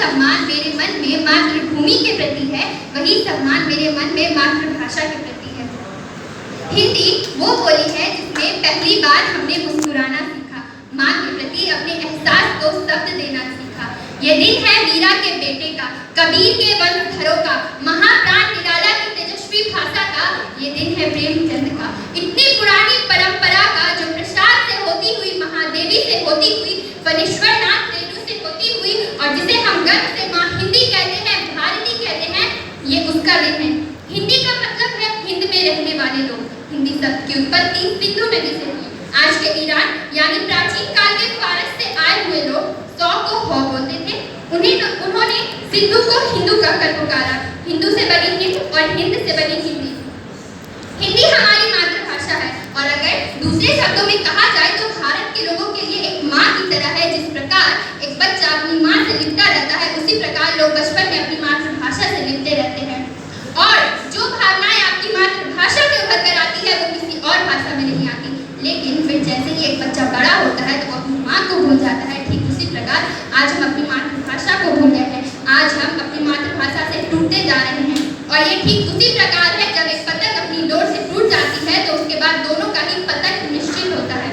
सम्मान मेरे मन में मातृभूमि के प्रति है, वही सम्मान मेरे मन में मातृभाषा के प्रति है। हिंदी वो बोली है जिसमें पहली बार हमने मुस्कुराना सीखा, माँ के प्रति अपने एहसास को शब्द देना सीखा। ये दिन है मीरा के बेटे का, कबीर के वंशधरों का, महाप्राण निराला की तेजस्वी भाषा का। ये दिन है प्रेमचंद का, इतनी पुरानी परंपरा का, जो प्रसाद से होती हुई, महादेवी से होती हुई, वनेश्वर नाथ रेणु से होती हुई, और जिसे हम गर्व से माँ हिंदी कहते हैं, भारती कहते हैं, ये उसका दिन है। हिंदी का मतलब है हिंद में रहने वाले लोग। हिंदी शब्द की उत्पत्ति सिंधु नदी से हुई। आज के ईरान यानी प्राचीन काल के फारस से आए हुए लोग सौ को हो बोलते थे। उन्होंने सिंधु को हिंदू कहकर पुकारा। हिंदू से बनी हिंद और हिंद से बनी हिंदी। हिंदी हमारी मातृभाषा है, और अगर दूसरे शब्दों में कहा जाए तो भारत के लोगों के लिए एक माँ की तरह है। जिस प्रकार एक बच्चा अपनी माँ से लिपटा रहता है, उसी प्रकार लोग बचपन में अपनी मातृभाषा से लिपटे रहते हैं। और जो भावनाएं आपकी मातृभाषा में उभर कर आती है, वो किसी और भाषा में नहीं आती। लेकिन फिर जैसे ही एक बच्चा बड़ा होता है तो वो अपनी माँ को भूल जाता है। ठीक उसी प्रकार आज हम अपनी मातृभाषा को भूल गए हैं। आज हम अपनी मातृभाषा से टूटते जा रहे हैं। और ये ठीक उसी प्रकार है, जब एक पतंग अपनी डोर से टूट जाती है तो उसके बाद दोनों का ही पतंग निश्चित होता है।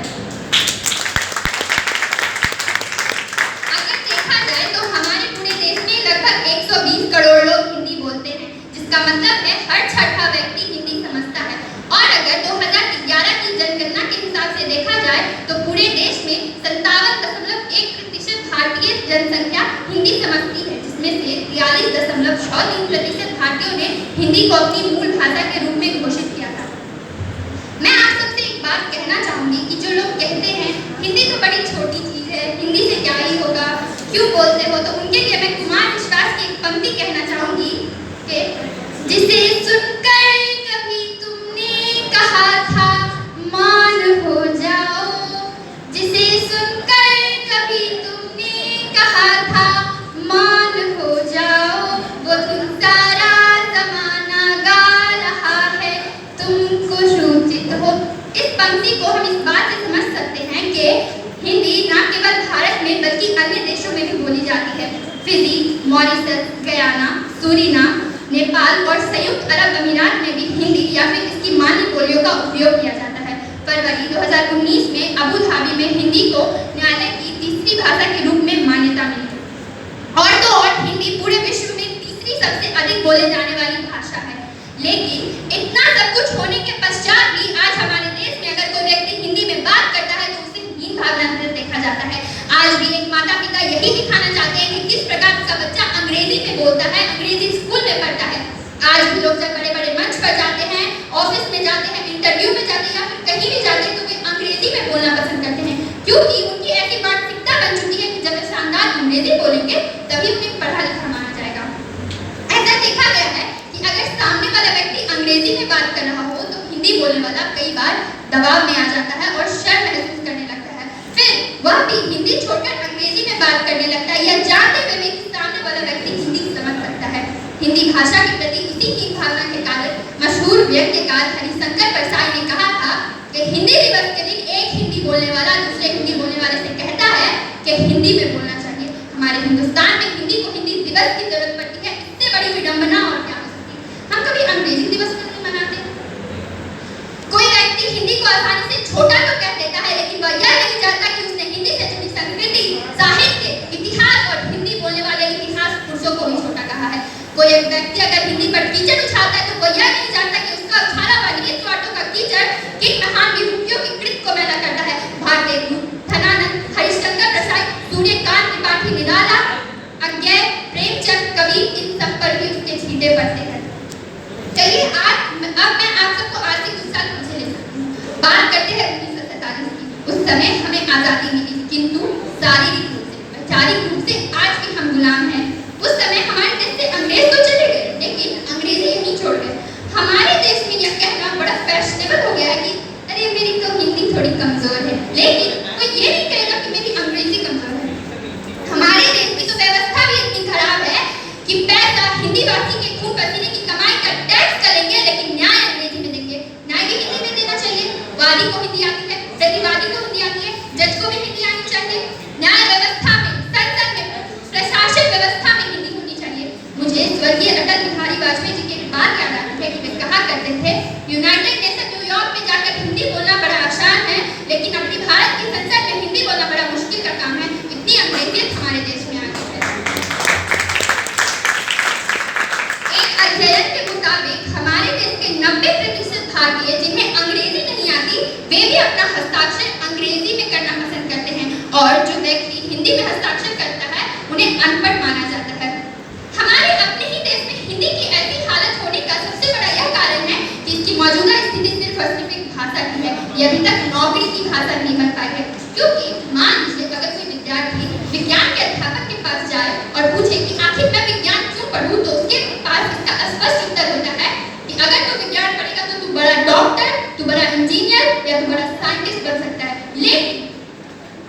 अगर देखा जाए तो हमारे पूरे देश में लगभग 120 करोड़ लोग हिंदी बोलते हैं, जिसका मतलब है हर छठा व्यक्ति हिंदी समझता है। और अगर 2011 की जनगणना के हिसाब से देखा जाए तो पूरे देश में 57.1% भारतीय जनसंख्या हिंदी समझती है, जिसमें से 43.63% भारतीयों ने हिंदी को अपनी मूल भाषा के रूप में घोषित किया था। मैं आप सबसे एक बात कहना चाहूंगी कि जो लोग कहते हैं हिंदी तो बड़ी छोटी चीज है, हिंदी से क्या ही होगा, क्यों बोलते हो, तो उनके लिए मैं कुमार विश्वास की एक पंक्ति कहना चाहूंगी कि जिसे सुनकर कभी तुमने कहा था मान हो जाओ, जिसे सुनकर कभी तुमने कहा था मान हो जाओ, वो तुम सारा जमाना गा रहा है, तुमको सूचित हो। इस पंक्ति को हम इस बात से समझ सकते हैं कि हिंदी न केवल भारत में बल्कि अन्य देशों में भी बोली जाती है। Fiji, Mauritius, Guyana, Suriname, Nepal और संयुक्त अरब अमीरात में भी हिंदी या फिर इसकी मान्य बोलियों का उपयोग किया जाता है। फरवरी 2019 में अबू धाबी में हिंदी को न्यायालय की तीसरी भाषा के रूप में मान्यता मिली। और तो और हिंदी पूरे विश्व में तीसरी सबसे अधिक बोले जाने वाली भाषा है। लेकिन इतना सब कुछ होने के पश्चात भी आज हमारे देश में अगर कोई व्यक्ति हिंदी में बात करता है तो उसे हीन भावना से देखा जाता है। आज भी एक माता पिता यही दिखाना चाहते हैं कि किस प्रकार उसका बच्चा अंग्रेजी में बोलता है, अंग्रेजी स्कूल में पढ़ता है। आज भी लोग जब बड़े बड़े मंच पर जाते हैं, ऑफिस में जाते हैं, इंटरव्यू में जाते हैं या फिर कहीं भी जाते हैं तो वे अंग्रेजी में बोलना पसंद करते हैं, क्योंकि उनकी ऐसी मानसिकता बन चुकी है कि जब वे शानदार अंग्रेजी बोलेंगे तभी उन्हें पढ़ा लिखा माना जाएगा। ऐसा देखा गया है कि अगर सामने वाला व्यक्ति अंग्रेजी में बात कर रहा हो तो हिंदी बोलने वाला कई बार दबाव में आ जाता है और शर्म महसूस करने लगता है। फिर वह भी हिंदी छोड़कर अंग्रेजी में बात करने लगता है, या जानते हुए भी कि सामने वाला व्यक्ति हिंदी समझ सकता है। हिंदी भाषा के प्रति इसी की भावना के कारण मशहूर व्यंग्यकार हरिशंकर परसाई ने कहा था कि हिंदी दिवस के दिन एक हिंदी बोलने वाला दूसरे हिंदी बोलने वाले से कहता है कि हिंदी में बोलना चाहिए। हमारे हिंदुस्तान में हिंदी को हिंदी दिवस की जरूरत पड़ती है, इससे बड़ी विडंबना और क्या हो सकती है। हम कभी अंग्रेजी दिवस को नहीं मनाते। कोई व्यक्ति हिंदी को आसानी से छोटा तो कह देता है, लेकिन वह यह नहीं जानता कि उसने हिंदी से जुड़ी संस्कृति, साहित्य, इतिहास और हिंदी बोलने वाले इतिहास पुरुषों को भी छोटा कहा है। कोई एक व्यक्ति अगर हिंदी पर कीचड़ उछालता है तो वह यह नहीं जानता कि उसका उछाला हुआ नीच वाटों का कीचड़ किन महान विभूतियों की कृत को मैला करता है। भारतेंदु, धनानंद, हरिशंकर परसाई, सूर्यकांत त्रिपाठी निराला, अज्ञेय, प्रेमचंद, कबीर, इन सब पर भी उसके छींटे पड़ते हैं। चलिए अब मैं आप सबको आर्थिक उत्साह पीछे ले सकती हूँ। बात करते हैं 1947 की। उस समय हमें आजादी मिली, किंतु शारीरिक रूप से, वैचारिक रूप से आज भी हम गुलाम हैं। उस समय हमारे देश से अंग्रेज तो चले गए, लेकिन अंग्रेजी यहीं छोड़ गए। हमारे देश में यह कहना बड़ा फैशनेबल हो गया है कि अरे मेरी तो हिंदी थोड़ी कमजोर है, लेकिन कोई ये नहीं कहेगा कि मेरी अंग्रेजी कमजोर है। हमारे देश की तो व्यवस्था भी इतनी खराब है कि पैसा हिंदी भाषी के खून पसीने की कमाई का टैक्स करेंगे, लेकिन न्याय अंग्रेजी में देंगे। न्याय भी हिंदी में देना चाहिए। वादी को हिंदी आती है, प्रतिवादी को हिंदी आती है, जज को भी हिंदी आनी चाहिए। न्याय व्यवस्था में, संसद में, प्रशासन व्यवस्था में हिंदी में हस्ताक्षर करता है उन्हें अनपढ़ माना जाता है। हमारे अपने ही देश में हिंदी की ऐसी हालत होने का सबसे बड़ा यह कारण है कि इसकी मौजूदा स्थिति सिर्फ और सिर्फ एक भाषा की है। ये अभी तक नौकरी की भाषा नहीं बन पाई है। क्योंकि मान लीजिए अगर कोई विद्यार्थी विज्ञान के अध्यापक के पास जाए और पूछे कि आखिर मैं विज्ञान क्यों पढ़ूं, तो उसके पास इसका स्पष्ट उत्तर होता है कि अगर तू विज्ञान पढ़ेगा तो तू बड़ा डॉक्टर, तू बड़ा इंजीनियर या तू बड़ा साइंटिस्ट बन सकता है। लेकिन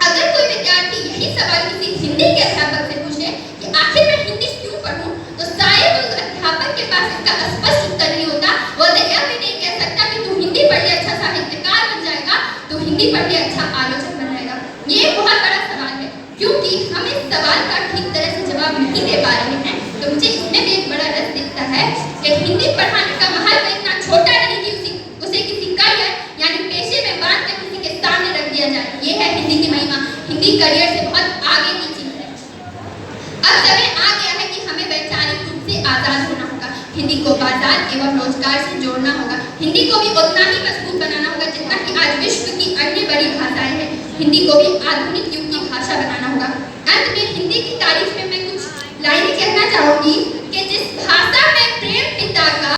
अगर कोई विद्यार्थी यही सवाल किसी हिंदी के अध्यापक से पूछे कि आखिर मैं हिंदी क्यों पढ़ूं, तो शायद उस अध्यापक के पास इसका स्पष्ट उत्तर नहीं होता। वो यह भी नहीं कह सकता कि तू हिंदी पढ़ के अच्छा साहित्यकार बन जाएगा, तू हिंदी पढ़ के अच्छा आलोचक बन जाएगा। ये बहुत बड़ा सवाल है। क्योंकि हम इस सवाल का ठीक तरह से जवाब नहीं दे पा रहे हैं, तो मुझे इसमें भी एक बड़ा रस दिखता है कि हिंदी पढ़ाने का महल इतना छोटा नहीं कि उसे किसी करियर यानी पेशे में बांध कर किसी के सामने रख दिया जाए। ये है हिंदी की महिमा। हिंदी करियर से बहुत आगे की चीज है। अब समय आ गया है कि हमें वैचारिक रूप से आजाद होना होगा। हिंदी को बाजार एवं रोजगार से जोड़ना होगा। हिंदी को भी उतना ही मजबूत बनाना होगा जितना कि आज विश्व की अन्य बड़ी भाषाएं हैं। हिंदी को भी आधुनिक युग की भाषा बनाना होगा। अंत में हिंदी की तारीफ में मैं कुछ लाइनें कहना चाहूंगी कि जिस भाषा में प्रेम पिता का